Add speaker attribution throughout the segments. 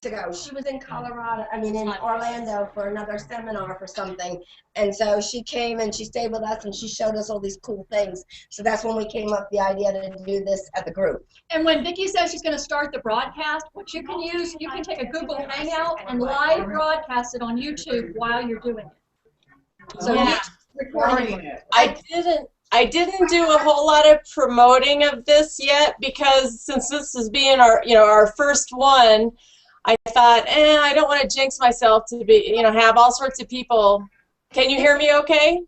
Speaker 1: ago. She was in Colorado, I mean in Orlando for another seminar for something. And so she came and she stayed with us and she showed us all these cool things. So that's when we came up with the idea to do this at the group.
Speaker 2: And when Vicki says she's going to start the broadcast, what you can use, you can take a Google Hangout and live broadcast it on YouTube while you're doing it. So
Speaker 3: yeah.
Speaker 2: recording it.
Speaker 3: I didn't do a whole lot of promoting of this yet because since this is being our our first one, I thought, I don't want to jinx myself to be have all sorts of people. Can you hear me okay?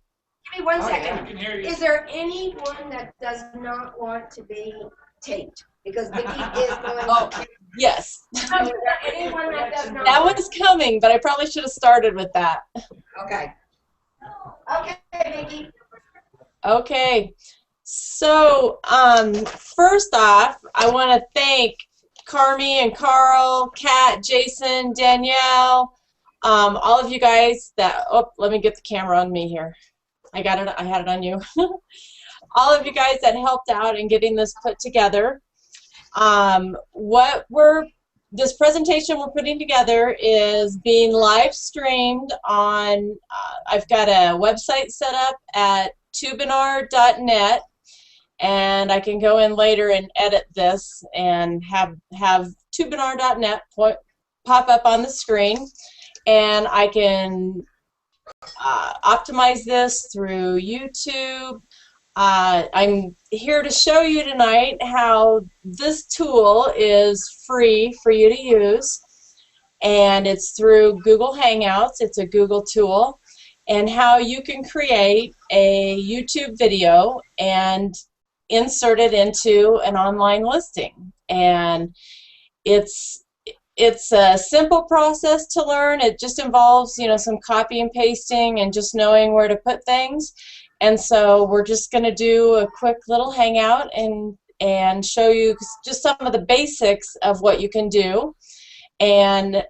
Speaker 1: Give me 1 second.
Speaker 4: I can hear you.
Speaker 1: Is there anyone that does not want to be taped? Because Vicki is going to.
Speaker 3: Yes.
Speaker 1: Is there anyone that does not?
Speaker 3: That was coming, but I probably should have started with that.
Speaker 1: Okay. Okay, Vicki.
Speaker 3: Okay. So first off, I want to thank Carmi and Carl, Kat, Jason, Danielle, all of you guys that, let me get the camera on me here. I got it, I had it on you. All of you guys that helped out in getting this put together. This presentation we're putting together is being live streamed on, I've got a website set up at tubinar.net. And I can go in later and edit this and have tubinar.net pop up on the screen. And I can optimize this through YouTube. I'm here to show you tonight how this tool is free for you to use. And it's through Google Hangouts. It's a Google tool. And how you can create a YouTube video and insert it into an online listing. And it's a simple process to learn. It just involves some copy and pasting and just knowing where to put things. And so we're just going to do a quick little hangout and show you just some of the basics of what you can do. And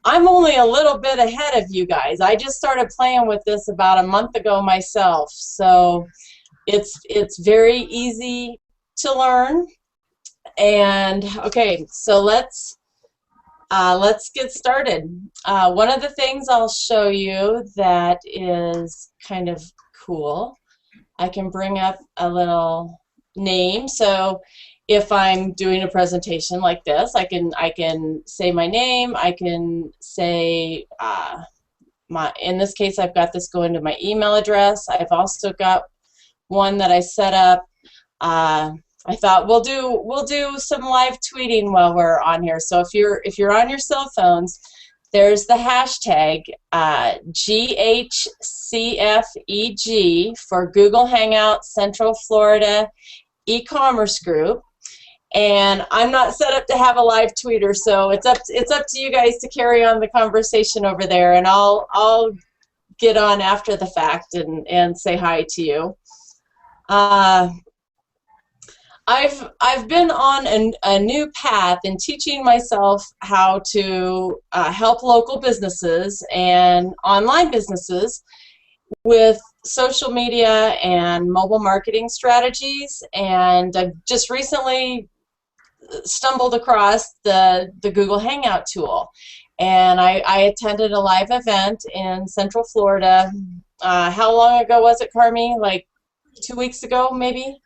Speaker 3: I'm only a little bit ahead of you guys. I just started playing with this about a month ago myself. So it's very easy to learn. And okay, so let's get started. One of the things I'll show you that is kind of cool, I can bring up a little name. So if I'm doing a presentation like this, I can say my name. I can say in this case, I've got this going to my email address. I've also got one that I set up. I thought we'll do some live tweeting while we're on here. So if you're on your cell phones, there's the hashtag GHCFEG for Google Hangout Central Florida e-commerce group. And I'm not set up to have a live tweeter, so it's up to you guys to carry on the conversation over there, and I'll get on after the fact and say hi to you. I've been on a new path in teaching myself how to help local businesses and online businesses with social media and mobile marketing strategies, and I've just recently stumbled across the Google Hangout tool, and I attended a live event in Central Florida. How long ago was it, Carmi? Like 2 weeks ago, maybe?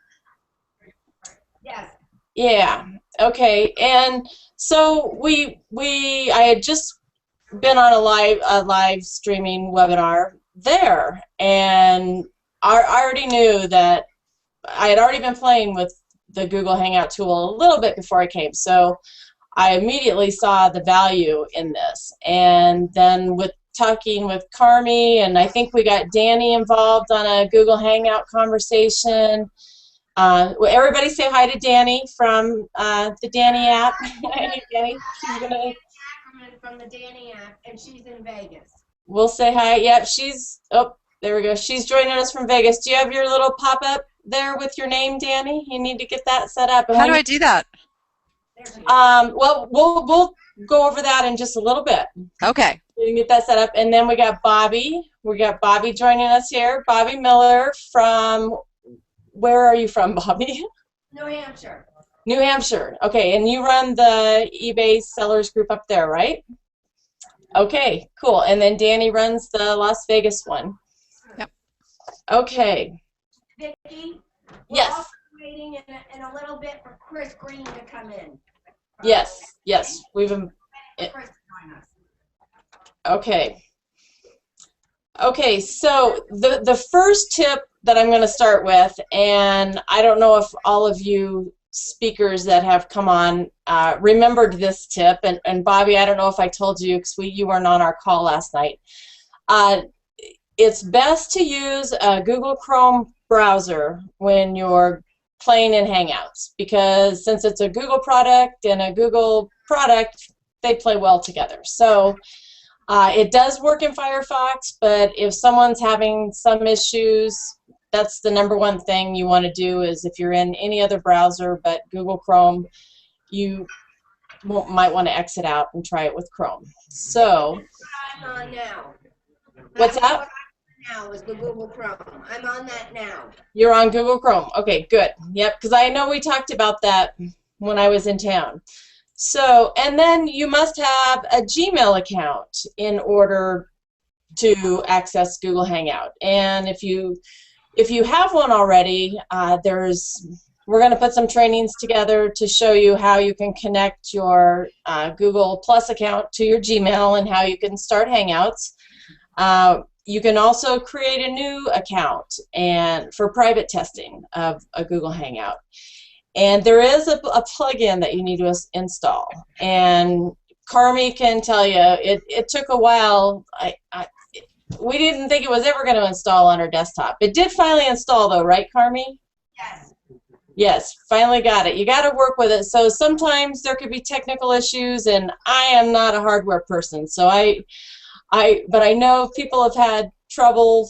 Speaker 1: Yes.
Speaker 3: Yeah. Okay. And so I had just been on a live streaming webinar there, and I already knew that I had already been playing with the Google Hangout tool a little bit before I came, so I immediately saw the value in this. And then with talking with Carmi, and I think we got Danny involved on a Google Hangout conversation. Well, everybody say hi to Danny from the Danny app. Hey, Danny. She's gonna...
Speaker 1: From the Danny app, and she's in Vegas.
Speaker 3: We'll say hi. Yep, there we go. She's joining us from Vegas. Do you have your little pop-up there with your name, Danny? You need to get that set up.
Speaker 5: How do I do that?
Speaker 3: Well, we'll go over that in just a little bit.
Speaker 5: Okay.
Speaker 3: You can get that set up. And then we got Bobby. We got Bobby joining us here. Bobby Miller from, where are you from, Bobby?
Speaker 1: New Hampshire.
Speaker 3: New Hampshire. Okay, and you run the eBay sellers group up there, right? Okay, cool. And then Danny runs the Las Vegas one.
Speaker 4: Yep.
Speaker 3: Okay.
Speaker 1: Vicki, we're
Speaker 3: Yes.
Speaker 1: also waiting in a little bit for Chris Green to come in.
Speaker 3: Yes. Yes. We've.
Speaker 1: Chris to join us.
Speaker 3: Okay. Okay. So the first tip that I'm going to start with, and I don't know if all of you speakers that have come on remembered this tip, and Bobby, I don't know if I told you because you weren't on our call last night. It's best to use a Google Chrome browser when you're playing in Hangouts, because since it's a Google product and a Google product, they play well together. So it does work in Firefox, but if someone's having some issues, that's the #1 thing you want to do. Is if you're in any other browser but Google Chrome, you might want to exit out and try it with Chrome. So
Speaker 1: I'm on now.
Speaker 3: What's that?
Speaker 1: What I'm on now is the Google Chrome. I'm on that now.
Speaker 3: You're on Google Chrome. Okay, good. Yep, because I know we talked about that when I was in town. So, and then you must have a Gmail account in order to access Google Hangout. And if you have one already, we're going to put some trainings together to show you how you can connect your Google Plus account to your Gmail and how you can start Hangouts. You can also create a new account and for private testing of a Google Hangout. And there is a plugin that you need to install. And Carmi can tell you, it took a while. We didn't think it was ever going to install on our desktop. It did finally install though, right, Carmi?
Speaker 1: Yes.
Speaker 3: Yes, finally got it. You got to work with it. So sometimes there could be technical issues, and I am not a hardware person. So but I know people have had trouble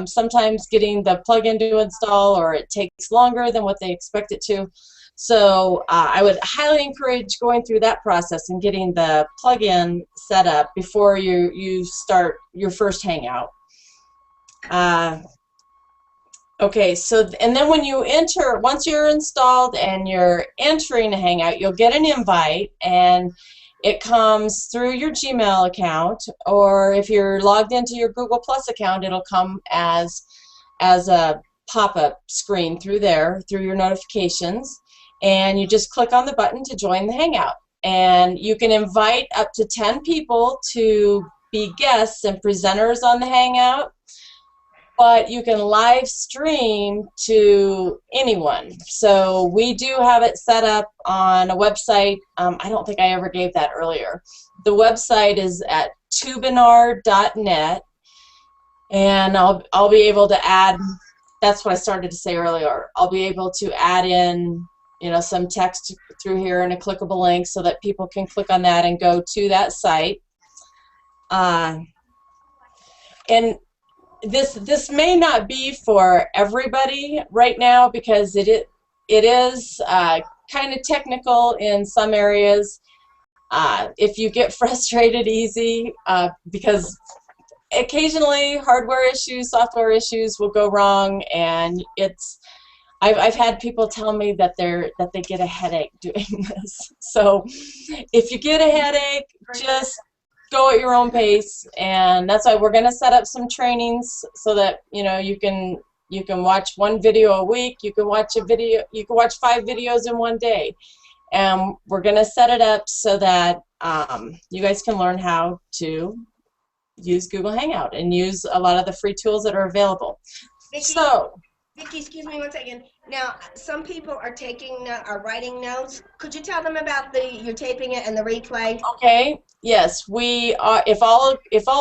Speaker 3: sometimes getting the plugin to install, or it takes longer than what they expect it to. So I would highly encourage going through that process and getting the plugin set up before you start your first Hangout. Okay, so and then when you enter, once you're installed and you're entering a Hangout, you'll get an invite, and it comes through your Gmail account, or if you're logged into your Google Plus account, it'll come as a pop-up screen through there, through your notifications, and you just click on the button to join the Hangout. And you can invite up to 10 people to be guests and presenters on the Hangout, but you can live stream to anyone. So we do have it set up on a website. I don't think I ever gave that earlier. The website is at tubinar.net, and I'll be able to add, that's what I started to say earlier, I'll be able to add in some text through here and a clickable link so that people can click on that and go to that site. And this may not be for everybody right now, because it is kind of technical in some areas. If you get frustrated easy, because occasionally hardware issues, software issues will go wrong, and I've had people tell me that they get a headache doing this. So if you get a headache, just go at your own pace, and that's why we're going to set up some trainings so that you can watch one video a week. You can watch 5 videos in one day, and we're going to set it up so that you guys can learn how to use Google Hangout and use a lot of the free tools that are available.
Speaker 1: Vicki, excuse me 1 second. Now, some people are writing notes. Could you tell them about you're taping it and the replay?
Speaker 3: Okay. Yes, we are. If all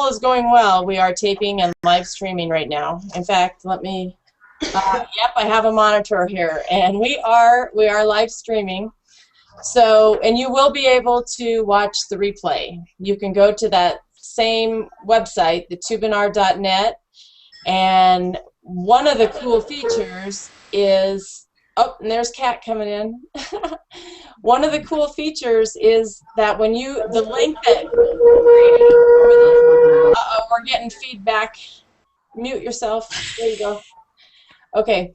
Speaker 3: is going well, we are taping and live streaming right now. In fact, let me. Yep, I have a monitor here, and we are live streaming. So, and you will be able to watch the replay. You can go to that same website, the tubinar.net, and one of the cool features is, oh, and there's Kat coming in. One of the cool features is that when the link that, we're getting feedback. Mute yourself. There you go. Okay.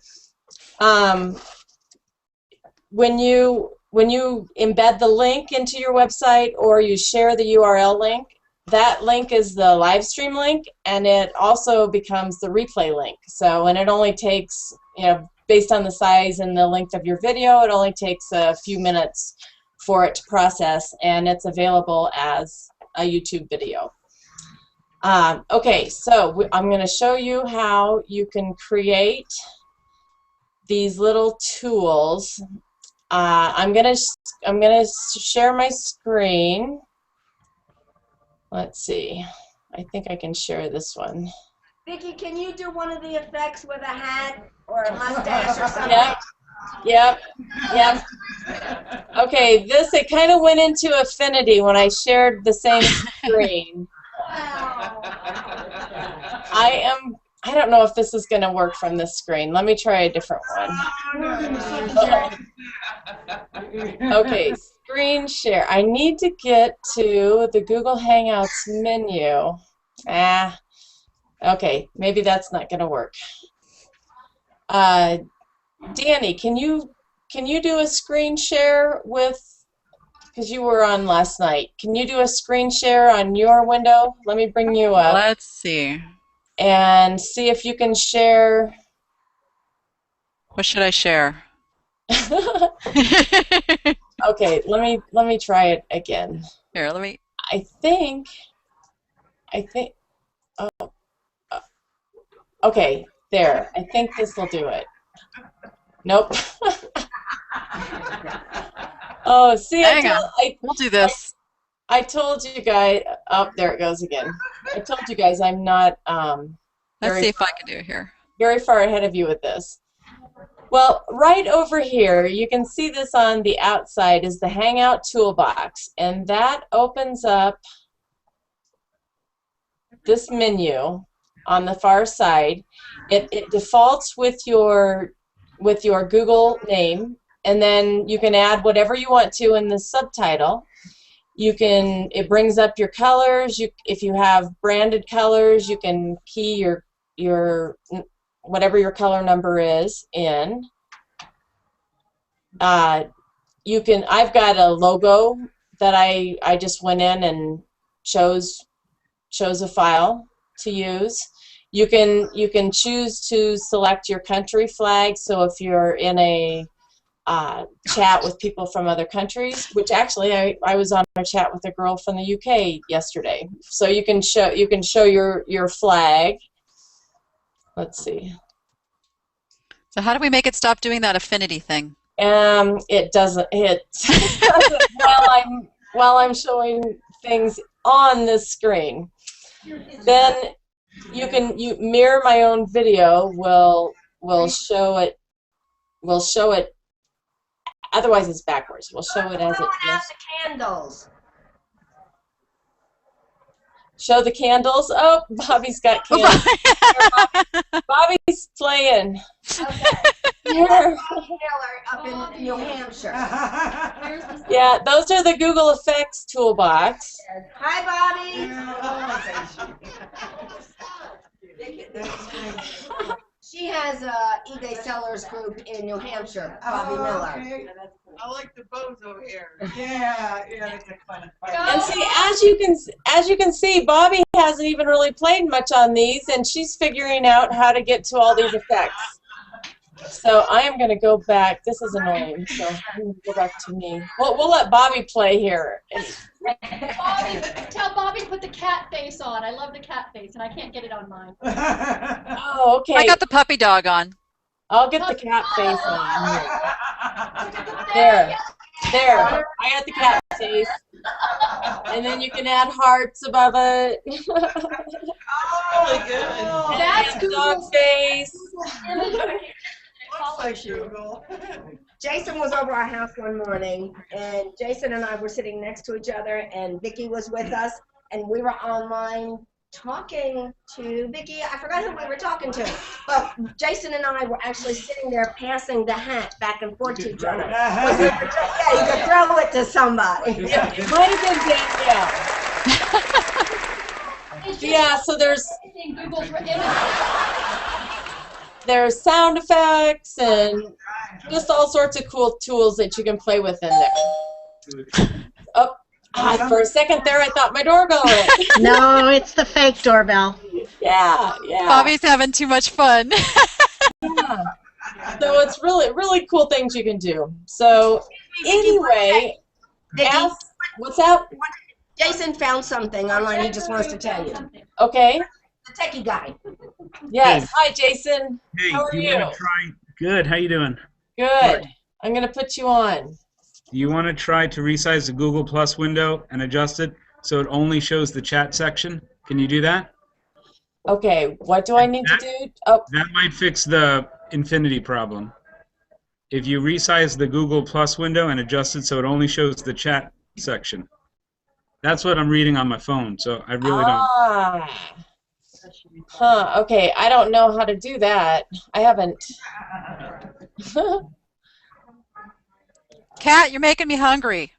Speaker 3: when you embed the link into your website or you share the URL link, that link is the live stream link, and it also becomes the replay link. So, and it only takes, based on the size and the length of your video, it only takes a few minutes for it to process, and it's available as a YouTube video. Okay, so I'm going to show you how you can create these little tools. I'm gonna share my screen. Let's see. I think I can share this one.
Speaker 1: Vicki, can you do one of the effects with a hat or a mustache or something?
Speaker 3: Yep. Okay, it kind of went into affinity when I shared the same screen.
Speaker 1: Wow.
Speaker 3: I don't know if this is going to work from this screen. Let me try a different one. Okay, screen share. I need to get to the Google Hangouts menu. Okay, maybe that's not going to work. Danny, can you do a screen share with, because you were on last night, can you do a screen share on your window? Let me bring you up.
Speaker 4: Let's see.
Speaker 3: And see if you can share.
Speaker 4: What should I share?
Speaker 3: Okay, let me try it again.
Speaker 4: Here, let me.
Speaker 3: I think. Oh. Okay, there. I think this will do it. Nope. Oh, see,
Speaker 4: we'll do this.
Speaker 3: I told you guys. Oh, there it goes again. I told you guys I'm not.
Speaker 4: Let's see if I can do it here.
Speaker 3: Very far ahead of you with this. Well, right over here, you can see this on the outside is the Hangout toolbox, and that opens up this menu on the far side. It defaults with your Google name, and then you can add whatever you want to in the subtitle. It brings up your colors. If you have branded colors, you can key your whatever your color number is in. I've got a logo that I just went in and chose a file to use. You can choose to select your country flag. So if you're in a chat with people from other countries, which actually I was on a chat with a girl from the UK yesterday. So you can show your flag. Let's see.
Speaker 4: So how do we make it stop doing that affinity thing?
Speaker 3: It doesn't. It doesn't while I'm showing things on this screen. Then you mirror my own video will show it. Will show it. Otherwise, it's backwards. We'll show it as it is.
Speaker 1: The candles.
Speaker 3: Show the candles. Oh, Bobby's got candles. Bobby's playing.
Speaker 1: Okay. Here. Up in New Hampshire.
Speaker 3: Yeah, those are the Google Effects toolbox.
Speaker 1: Hi, Bobby. She has a eBay sellers group in New Hampshire, Bobby Miller.
Speaker 5: Okay. I like the bozo hair. Yeah, that's a fun.
Speaker 3: And see, as you can see, Bobby hasn't even really played much on these, and she's figuring out how to get to all these effects. So I am going to go back. This is annoying. So I'm going to go back to me. We'll let Bobby play here.
Speaker 2: Tell Bobby to put the cat face on. I love the cat face, and I can't get it on mine.
Speaker 3: Oh, okay.
Speaker 4: I got the puppy dog on.
Speaker 3: I'll get the cat face on. There. I got the cat face. And then you can add hearts above it.
Speaker 5: Really good.
Speaker 2: That's
Speaker 3: and dog face.
Speaker 5: Looks like Google.
Speaker 1: Jason was over our house one morning, and Jason and I were sitting next to each other, and Vicki was with us, and we were online talking to Vicki. I forgot who we were talking to, but Jason and I were actually sitting there passing the hat back and forth to each other. Yeah, you could throw it to somebody.
Speaker 3: It might have been Danielle. Yeah, so there's... there's sound effects and just all sorts of cool tools that you can play with in there. Oh, for a second there, I thought my doorbell rang.
Speaker 6: No, it's the fake doorbell.
Speaker 3: Yeah, yeah.
Speaker 4: Bobby's having too much fun.
Speaker 3: Yeah. So it's really cool things you can do. So anyway,
Speaker 1: Vicki,
Speaker 3: what's that?
Speaker 1: Jason found something online he just wants to tell you.
Speaker 3: Okay.
Speaker 1: The techie guy.
Speaker 3: Yes.
Speaker 7: Hey.
Speaker 3: Hi, Jason.
Speaker 7: Hey,
Speaker 3: How are
Speaker 7: do you
Speaker 3: you?
Speaker 7: want to try? Good. How you doing?
Speaker 3: Good. I'm gonna put you on.
Speaker 7: Do you want to try to resize the Google Plus window and adjust it so it only shows the chat section? Can you do that?
Speaker 3: Okay. What do I need to do? Oh,
Speaker 7: That might fix the infinity problem. If you resize the Google Plus window and adjust it so it only shows the chat section. That's what I'm reading on my phone, so I really don't.
Speaker 3: Huh. Okay. I don't know how to do that. I haven't.
Speaker 4: Kat, you're making me hungry.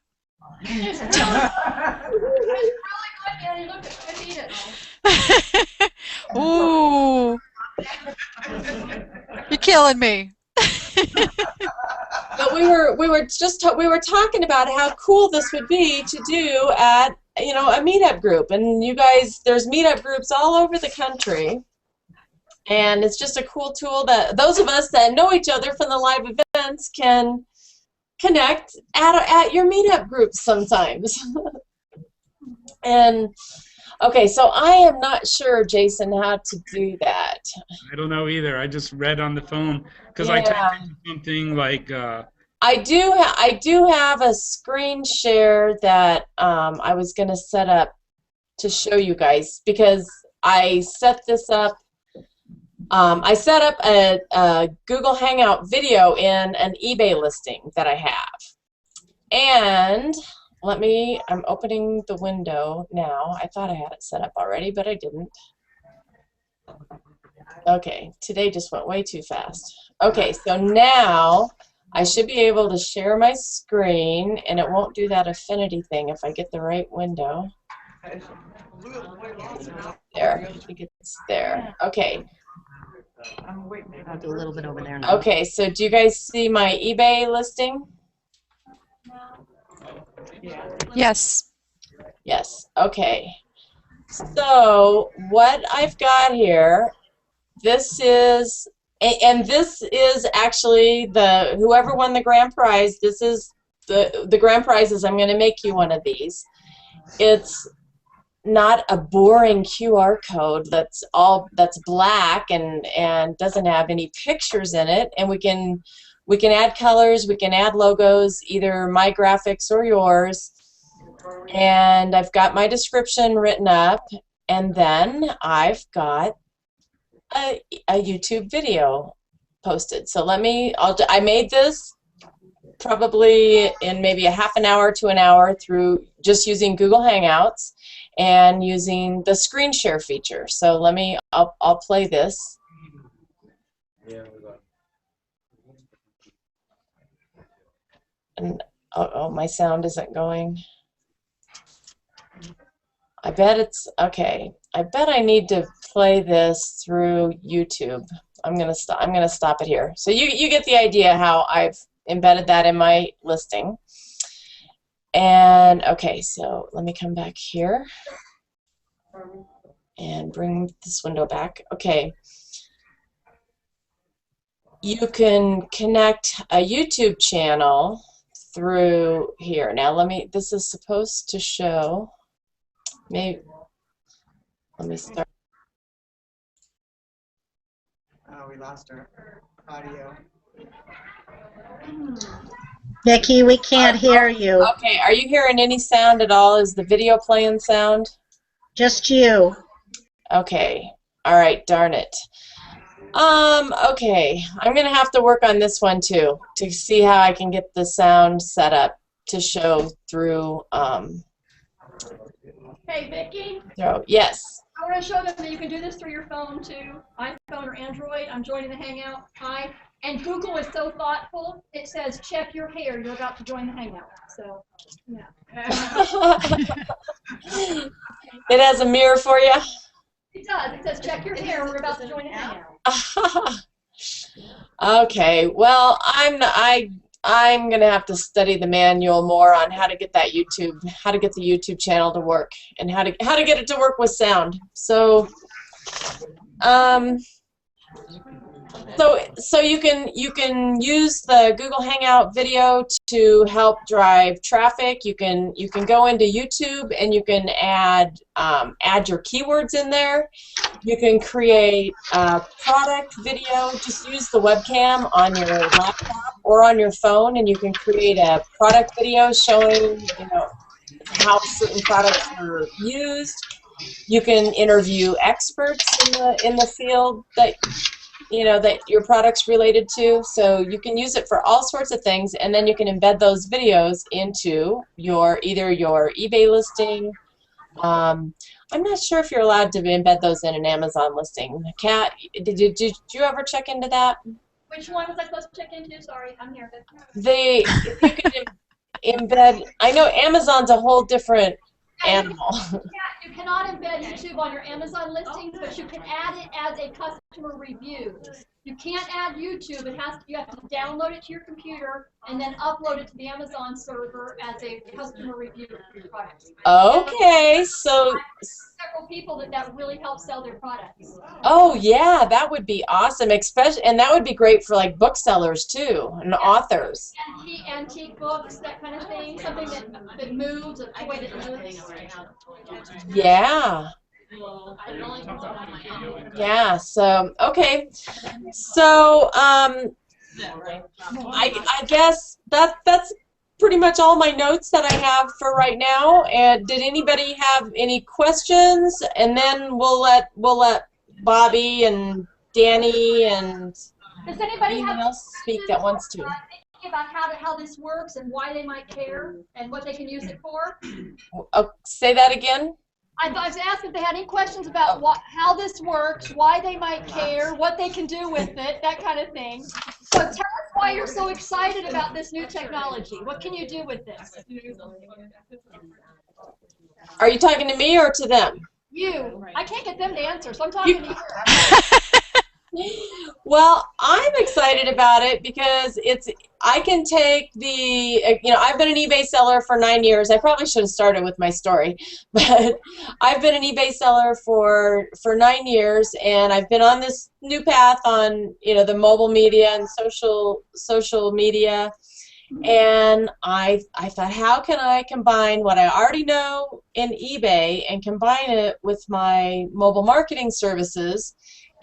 Speaker 2: It's really good, Annie. Look, I eat it.
Speaker 4: Ooh. You're killing me.
Speaker 3: But we were talking about how cool this would be to do at a meetup group, and you guys, there's meetup groups all over the country, and it's just a cool tool that those of us that know each other from the live events can connect at your meetup groups sometimes. And okay, so I am not sure, Jason, how to do that.
Speaker 7: I don't know either. I just read on the phone because
Speaker 3: Yeah.
Speaker 7: I typed in something like.
Speaker 3: I do have a screen share that I was going to set up to show you guys, because I set this up. I set up a Google Hangout video in an eBay listing that I have. And I'm opening the window now. I thought I had it set up already, but I didn't. Okay, today just went way too fast. Okay, so now I should be able to share my screen, and it won't do that affinity thing if I get the right window. There, I think it's there. Okay.
Speaker 6: I'll do a little bit over there now.
Speaker 3: Okay, so do you guys see my eBay listing?
Speaker 4: Yes.
Speaker 3: Yes, okay. So what I've got here, this is actually whoever won the grand prize. This is the grand prize is I'm going to make you one of these. It's not a boring QR code that's black and doesn't have any pictures in it, and we can add colors, we can add logos, either my graphics or yours. And I've got my description written up, and then I've got a YouTube video posted. So I made this probably in maybe a half an hour to an hour through just using Google Hangouts and using the screen share feature. So I'll play this. And oh, my sound isn't going. I bet it's okay. I bet I need to play this through YouTube. I'm gonna stop it here. So you get the idea how I've embedded that in my listing. And okay, so let me come back here and bring this window back. Okay. You can connect a YouTube channel through here. Now this is supposed to show, let me start.
Speaker 5: Oh, we lost our audio.
Speaker 6: Nikki, we can't hear you.
Speaker 3: Okay, are you hearing any sound at all? Is the video playing sound?
Speaker 6: Just you.
Speaker 3: Okay, all right, darn it. Okay, I'm gonna have to work on this one too to see how I can get the sound set up to show through.
Speaker 2: Hey, Vicki.
Speaker 3: Yes.
Speaker 2: I want to show them that you can do this through your phone too, iPhone or Android. I'm joining the Hangout. Hi. And Google is so thoughtful. It says, check your hair. You're about to join the Hangout. So, yeah.
Speaker 3: It has a mirror for you?
Speaker 2: It does. It says, check your hair. We're about to join the Hangout.
Speaker 3: Okay, well, I'm gonna have to study the manual more on how to get that how to get the YouTube channel to work, and how to get it to work with sound. So, um, so you can use the Google Hangout video to help drive traffic. You can go into YouTube and you can add your keywords in there. You can create a product video. Just use the webcam on your laptop or on your phone, and you can create a product video showing how certain products are used. You can interview experts in the field that that your product's related to. So you can use it for all sorts of things, and then you can embed those videos into either your eBay listing. I'm not sure if you're allowed to embed those in an Amazon listing. Kat, did you ever check into that?
Speaker 2: Which one was I supposed to check into? Sorry, I'm here.
Speaker 3: If you could embed, I know Amazon's a whole different animal.
Speaker 2: You cannot embed YouTube on your Amazon listings, but you can add it as a customer review. You can't add YouTube. You have to download it to your computer and then upload it to the Amazon server as a customer review for your products.
Speaker 3: Okay, so
Speaker 2: several people that really help sell their products.
Speaker 3: Oh yeah, that would be awesome, especially, and that would be great for like booksellers too and authors.
Speaker 2: Antique books, that kind of thing, something that moves, a toy that moves.
Speaker 3: Yeah. Yeah. So okay. So I guess that's pretty much all my notes that I have for right now. And did anybody have any questions? And then we'll let Bobby and Danny and
Speaker 2: Does anybody
Speaker 3: anyone
Speaker 2: have
Speaker 3: else speak that wants to.
Speaker 2: Thinking about how this works and why they might care and what they can use it for?
Speaker 3: Oh, say that again.
Speaker 2: I was asking if they had any questions about how this works, why they might care, what they can do with it, that kind of thing. So tell us why you're so excited about this new technology. What can you do with this?
Speaker 3: Are you talking to me or to them?
Speaker 2: You. I can't get them to answer, so I'm talking to you.
Speaker 3: Well, I'm excited about it because I can take I've been an eBay seller for 9 years. I probably should have started with my story, but I've been an eBay seller for 9 years, and I've been on this new path on the mobile media and social media, and I thought, how can I combine what I already know in eBay and combine it with my mobile marketing services?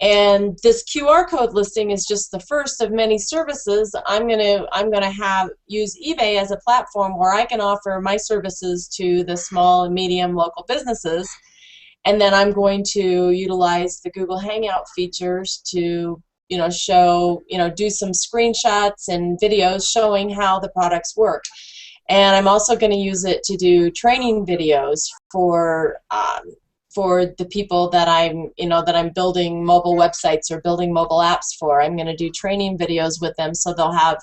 Speaker 3: And this QR code listing is just the first of many services. I'm gonna use eBay as a platform where I can offer my services to the small and medium local businesses, and then I'm going to utilize the Google Hangout features to show do some screenshots and videos showing how the products work. And I'm also going to use it to do training videos for the people that I'm building mobile websites or building mobile apps for. I'm going to do training videos with them, so they'll have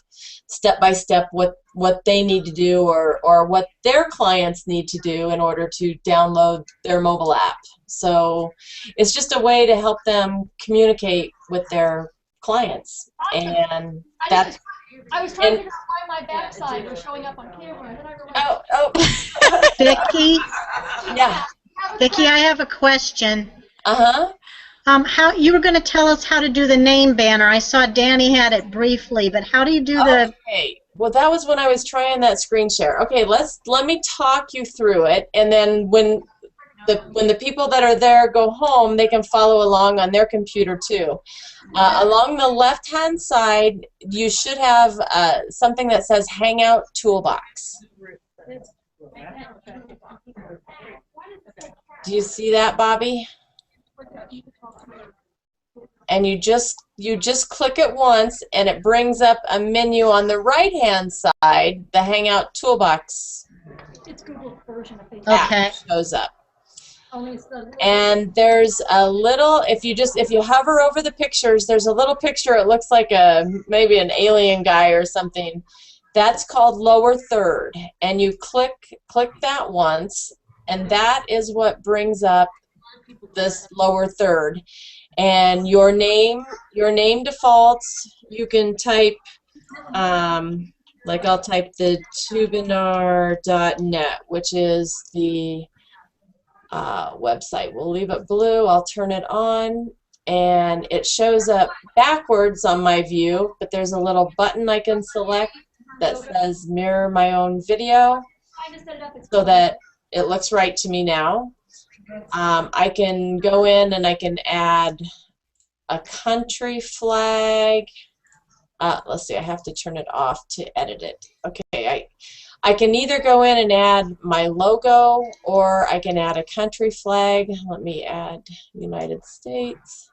Speaker 3: step by step what they need to do or what their clients need to do in order to download their mobile app. So it's just a way to help them communicate with their clients. And that's
Speaker 2: I was trying to figure out why my backside was showing up on camera, and then I realized.
Speaker 3: Oh.
Speaker 8: Vicki?
Speaker 3: Yeah.
Speaker 8: Vicki, I have a question.
Speaker 3: Uh-huh.
Speaker 8: How you were going to tell us how to do the name banner. I saw Danny had it briefly, but how do you do the?
Speaker 3: Okay. Well, that was when I was trying that screen share. Okay, let me talk you through it, and then when the people that are there go home, they can follow along on their computer too. Along the left-hand side, you should have something that says Hangout Toolbox. Do you see that, Bobby? And you just click it once, and it brings up a menu on the right-hand side. The Hangout Toolbox.
Speaker 2: It's Google's version of Facebook.
Speaker 8: Okay.
Speaker 3: Shows up. And there's a little, if you hover over the pictures, there's a little picture. It looks like maybe an alien guy or something. That's called lower third, and you click that once, and that is what brings up this lower third. And your name defaults. You can type, like I'll type the tubinar.net, which is the website. We'll leave it blue. I'll turn it on, and it shows up backwards on my view, but there's a little button I can select that says mirror my own video, so that it looks right to me now. I can go in and I can add a country flag. Let's see, I have to turn it off to edit it. Okay, I can either go in and add my logo, or I can add a country flag. Let me add United States.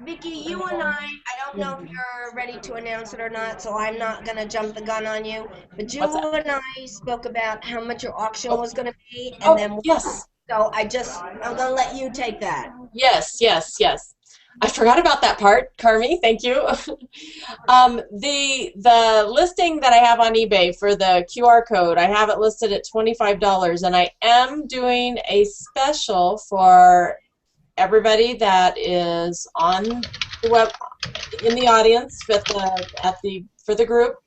Speaker 1: Vicki, you and I don't know if you're ready to announce it or not, so I'm not going to jump the gun on you, but you and I spoke about how much your auction was going to be, and then
Speaker 3: yes.
Speaker 1: So I'm going to let you take that.
Speaker 3: Yes, yes, yes. I forgot about that part, Carmi. Thank you. The listing that I have on eBay for the QR code, I have it listed at $25, and I am doing a special for everybody that is on the web, in the audience for the group.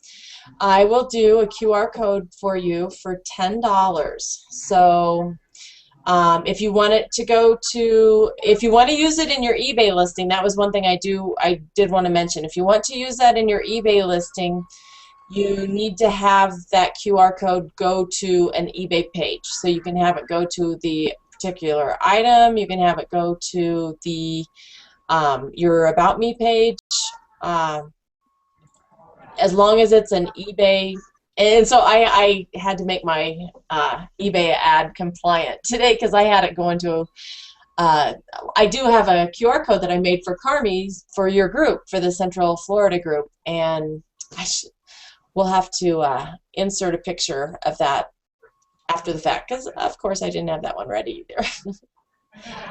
Speaker 3: I will do a QR code for you for $10. So if you want it to go to, if you want to use it in your eBay listing, that was one thing I did want to mention. If you want to use that in your eBay listing, you need to have that QR code go to an eBay page. So you can have it go to the particular item, you can have it go to the your About Me page, as long as it's an eBay. And so I had to make my eBay ad compliant today, because I had it going to, I do have a QR code that I made for Carmi's, for your group, for the Central Florida group, and we'll have to insert a picture of that after the fact, because of course I didn't have that one ready either.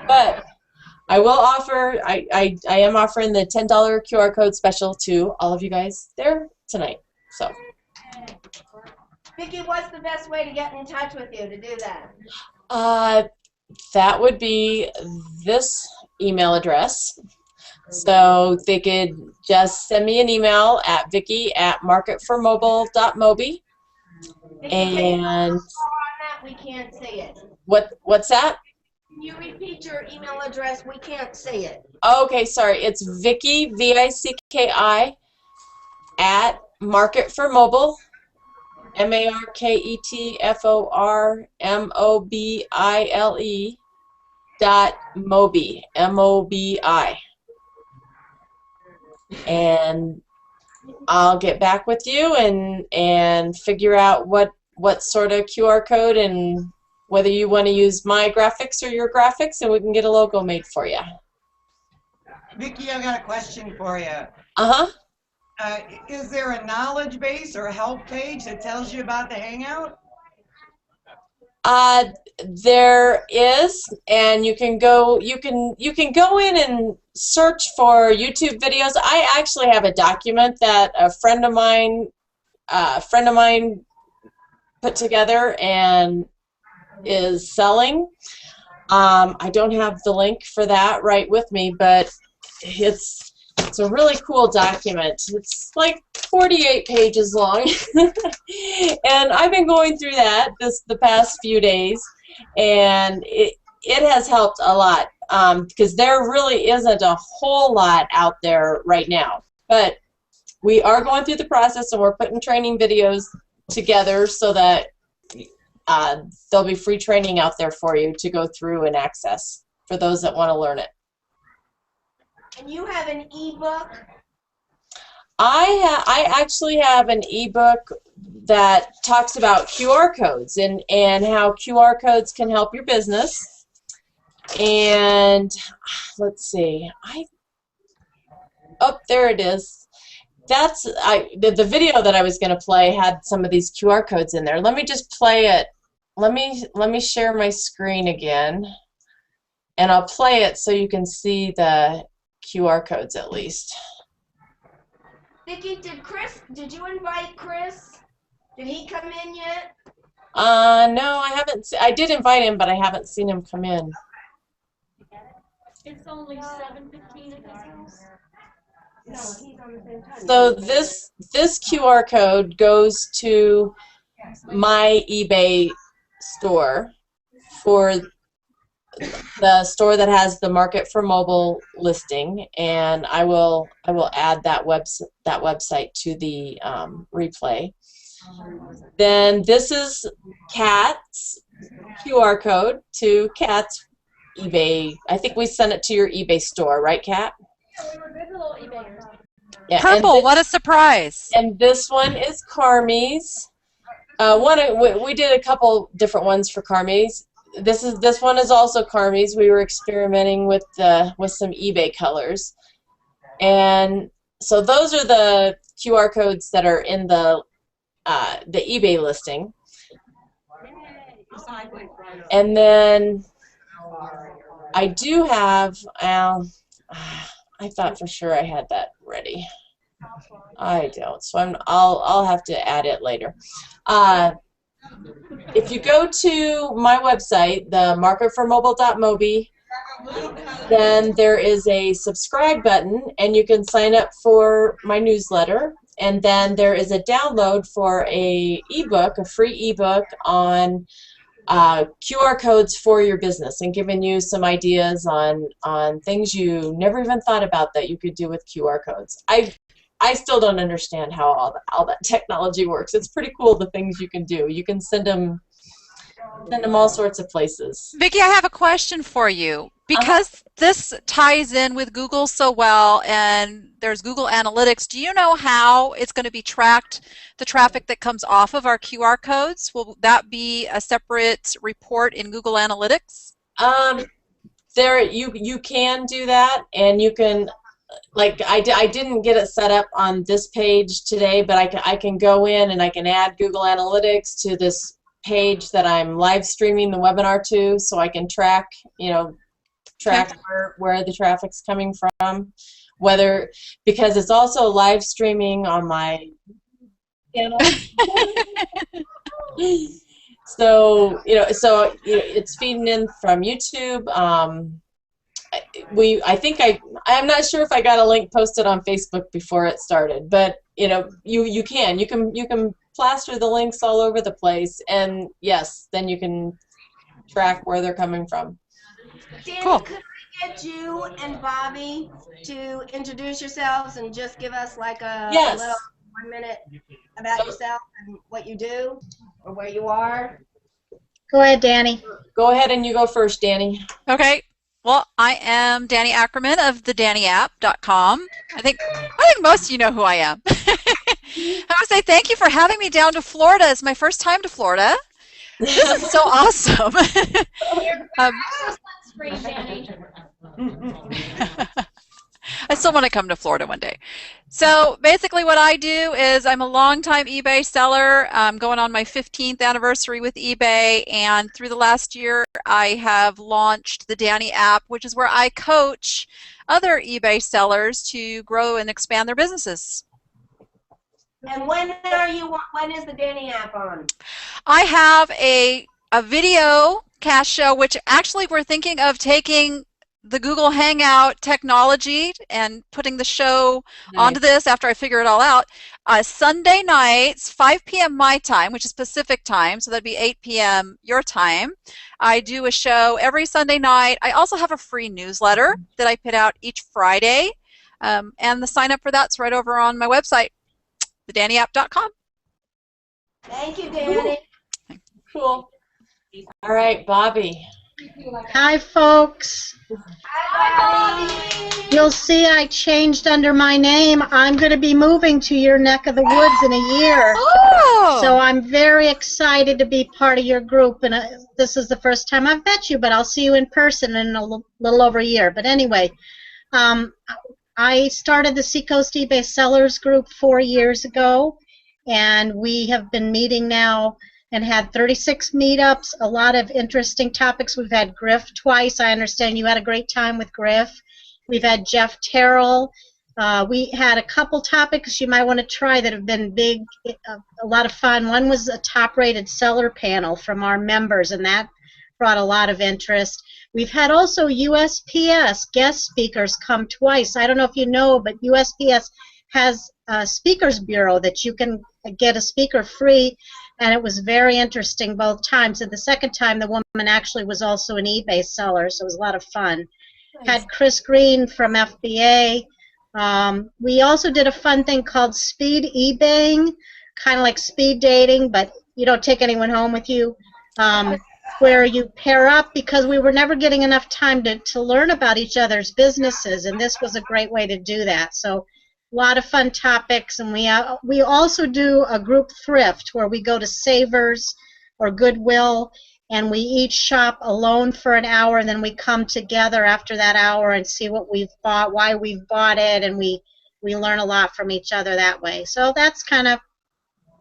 Speaker 3: But I will offer, I am offering the $10 QR code special to all of you guys there tonight. So
Speaker 1: Vicki, what's the best way to get in touch with you to do that?
Speaker 3: That would be this email address. So they could just send me an email at vicki@marketformobile.mobi. And
Speaker 1: we can't see it.
Speaker 3: What's that?
Speaker 1: Can you repeat your email address? We can't see it.
Speaker 3: Okay, sorry. It's Vicki, VICKI, at marketformobile, MARKETFORMOBILE .mobi, MOBI. And I'll get back with you and figure out what sort of QR code, and whether you want to use my graphics or your graphics, and we can get a logo made for you.
Speaker 5: Vicki, I've got a question for you.
Speaker 3: Uh-huh.
Speaker 5: Is there a knowledge base or a help page that tells you about the Hangout?
Speaker 3: There is, and you can go go in and search for YouTube videos. I actually have a document that a friend of mine put together and is selling. I don't have the link for that right with me, but it's a really cool document. It's like 48 pages long, and I've been going through that the past few days, and it has helped a lot, because there really isn't a whole lot out there right now. But we are going through the process, and we're putting training videos together so that there'll be free training out there for you to go through and access for those that want to learn it.
Speaker 1: And you have an ebook?
Speaker 3: I actually have an ebook that talks about QR codes and how QR codes can help your business. And let's see, oh, there it is. That's the video that I was going to play had some of these QR codes in there. Let me just play it. Let me share my screen again, and I'll play it so you can see the QR codes at least.
Speaker 1: Vicki, did you invite Chris? Did he come in yet?
Speaker 3: No, I haven't. I did invite him, but I haven't seen him come in.
Speaker 2: It's only 7:15 at his house.
Speaker 1: No, he's on the same time.
Speaker 3: So this QR code goes to my eBay store for the store that has the Market for Mobile listing, and I will add that website to the replay. Then this is Kat's QR code to Kat's eBay. I think we sent it to your eBay store, right, Kat?
Speaker 2: Yeah, we were good little eBayers.
Speaker 3: Yeah,
Speaker 4: Purple, what a surprise.
Speaker 3: And this one is Carmi's. We did a couple different ones for Carmi's. This one is also Carmi's. We were experimenting with some eBay colors, and so those are the QR codes that are in the eBay listing. And then I do have. I thought for sure I had that ready. I don't, so I'll have to add it later. If you go to my website, the marketformobile.mobi, then there is a subscribe button, and you can sign up for my newsletter. And then there is a download for a free ebook on QR codes for your business, and giving you some ideas on things you never even thought about that you could do with QR codes. I still don't understand how all that technology works. It's pretty cool, the things you can do. You can send them all sorts of places.
Speaker 4: Vicki, I have a question for you. Because this ties in with Google so well, and there's Google Analytics, do you know how it's going to be tracked, the traffic that comes off of our QR codes? Will that be a separate report in Google Analytics?
Speaker 3: You can do that, and you can, like, I didn't get it set up on this page today, but I can go in and I can add Google Analytics to this page that I'm live streaming the webinar to, so I can track where the traffic's coming from, because it's also live streaming on my channel. So it's feeding in from YouTube. I'm not sure if I got a link posted on Facebook before it started, but you can plaster the links all over the place, and yes, then you can track where they're coming from.
Speaker 1: Danny,
Speaker 4: Cool.
Speaker 1: could I get you and Bobby to introduce yourselves and just give us like a little 1 minute about yourself and what you do or where you are?
Speaker 8: Go ahead, Danny.
Speaker 3: Go ahead, and you go first, Danny.
Speaker 4: Okay. Well, I am Danny Ackerman of thedannyapp.com. I think most of you know who I am. I want to say thank you for having me down to Florida. It's my first time to Florida. This is so awesome.
Speaker 2: Screen, Danny.
Speaker 4: I still want to come to Florida one day. So basically what I do is I'm a longtime eBay seller. I'm going on my 15th anniversary with eBay, and through the last year I have launched the Danny app, which is where I coach other eBay sellers to grow and expand their businesses.
Speaker 1: And when is the Danny app on?
Speaker 4: I have a video cast show, which actually we're thinking of taking the Google Hangout technology and putting the show onto this after I figure it all out. Sunday nights, 5 p.m. my time, which is Pacific time, so that'd be 8 p.m. your time. I do a show every Sunday night. I also have a free newsletter that I put out each Friday, and the sign up for that's right over on my website, thedannyapp.com.
Speaker 1: Thank you, Danny.
Speaker 3: Cool. All right, Bobby.
Speaker 8: Hi, folks.
Speaker 1: Hi, Bobby.
Speaker 8: You'll see I changed under my name. I'm going to be moving to your neck of the woods in a year.
Speaker 4: Oh!
Speaker 8: So I'm very excited to be part of your group. And this is the first time I've met you, but I'll see you in person in a little over a year. But anyway, I started the Seacoast eBay Sellers Group 4 years ago, and we have been meeting now and had 36 meetups, a lot of interesting topics. We've had Griff twice. I understand you had a great time with Griff. We've had Jeff Terrell. We had a couple topics you might want to try that have been big, a lot of fun. One was a top-rated seller panel from our members, and that brought a lot of interest. We've had also USPS guest speakers come twice. I don't know if you know, but USPS has a speakers bureau that you can get a speaker free, and it was very interesting both times. And the second time, the woman actually was also an eBay seller, so it was a lot of fun.
Speaker 2: Nice.
Speaker 8: Had Chris Green from FBA. We also did a fun thing called speed eBaying, kind of like speed dating, but you don't take anyone home with you, where you pair up, because we were never getting enough time to learn about each other's businesses, and this was a great way to do that. So a lot of fun topics, and we also do a group thrift where we go to Savers or Goodwill, and we each shop alone for an hour, and then we come together after that hour and see what we've bought, why we've bought it, and we learn a lot from each other that way. So that's kind of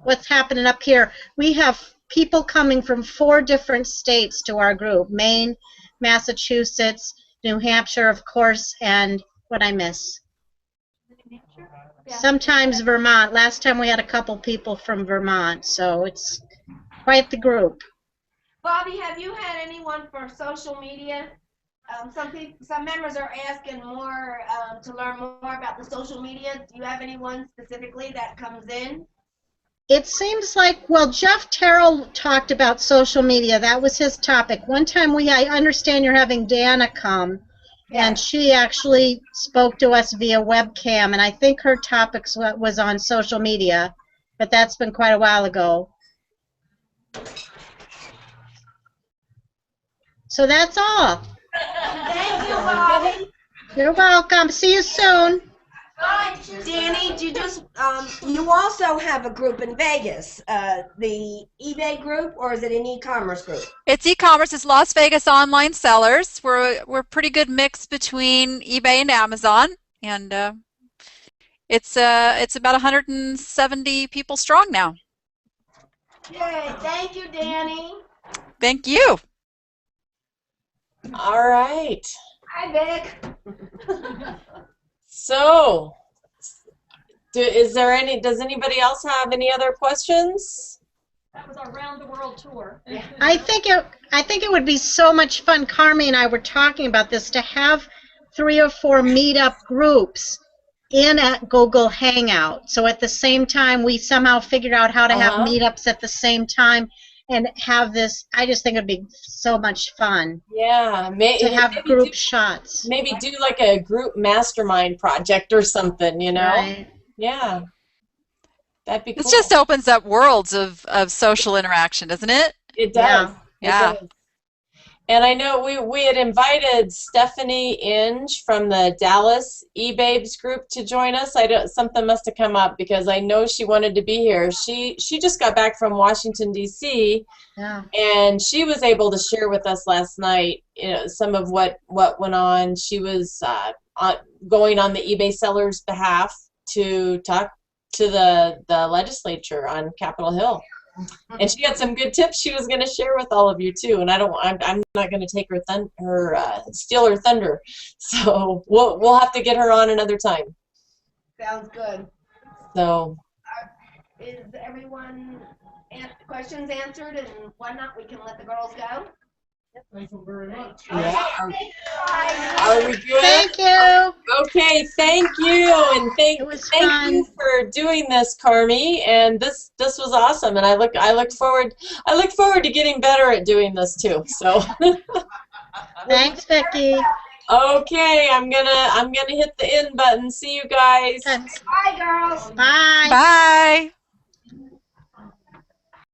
Speaker 8: what's happening up here. We have people coming from 4 different states to our group: Maine, Massachusetts, New Hampshire, of course, and what I miss.
Speaker 2: Yeah.
Speaker 8: Sometimes Vermont. Last time we had a couple people from Vermont, so it's quite the group.
Speaker 1: Bobby, have you had anyone for social media? Some members are asking more to learn more about the social media. Do you have anyone specifically that comes in?
Speaker 8: It seems like, well, Jeff Terrell talked about social media. That was his topic. One time I understand you're having Dana come, and she actually spoke to us via webcam, and I think her topic was on social media, but that's been quite a while ago. So that's all.
Speaker 1: Thank you, Bobby.
Speaker 8: You're welcome. See you soon.
Speaker 1: Danny, you also have a group in Vegas, the eBay group, or is it an e-commerce group?
Speaker 4: It's eCommerce. It's Las Vegas Online Sellers. We're a pretty good mix between eBay and Amazon, and it's about 170 people strong now.
Speaker 1: Yay! Thank you, Danny.
Speaker 4: Thank you.
Speaker 3: All right.
Speaker 1: Hi, Vic.
Speaker 3: So, does anybody else have any other questions?
Speaker 2: That was our round the world tour.
Speaker 8: I think it would be so much fun. Carmi and I were talking about this, to have 3 or 4 meetup groups in a Google Hangout. So at the same time, we somehow figured out how to have meetups at the same time and have this. I just think it'd be so much fun.
Speaker 3: Yeah,
Speaker 8: to have group shots.
Speaker 3: Maybe do like a group mastermind project or something, you know?
Speaker 8: Right.
Speaker 3: Yeah. That'd be cool.
Speaker 4: This just opens up worlds of social interaction, doesn't it?
Speaker 3: It does.
Speaker 4: Yeah.
Speaker 3: It does. And I know we had invited Stephanie Inge from the Dallas eBabes group to join us. Something must have come up, because I know she wanted to be here. She just got back from Washington, D.C., and she was able to share with us last night, some of what went on. She was going on the eBay sellers' behalf to talk to the legislature on Capitol Hill. And she had some good tips she was going to share with all of you too. And I'm not going to take steal her thunder. So we'll have to get her on another time.
Speaker 1: Sounds good.
Speaker 3: So
Speaker 1: is everyone questions answered and whatnot? We can let the girls go.
Speaker 5: Thank you very much.
Speaker 3: Yeah. Are we good?
Speaker 8: Thank you.
Speaker 3: Okay, thank you, and thank you for doing this, Carmi. And this was awesome, and I look forward to getting better at doing this too. So
Speaker 8: thanks, Becky.
Speaker 3: Okay, I'm gonna hit the end button. See you guys.
Speaker 1: Bye, girls.
Speaker 8: Bye.
Speaker 4: Bye.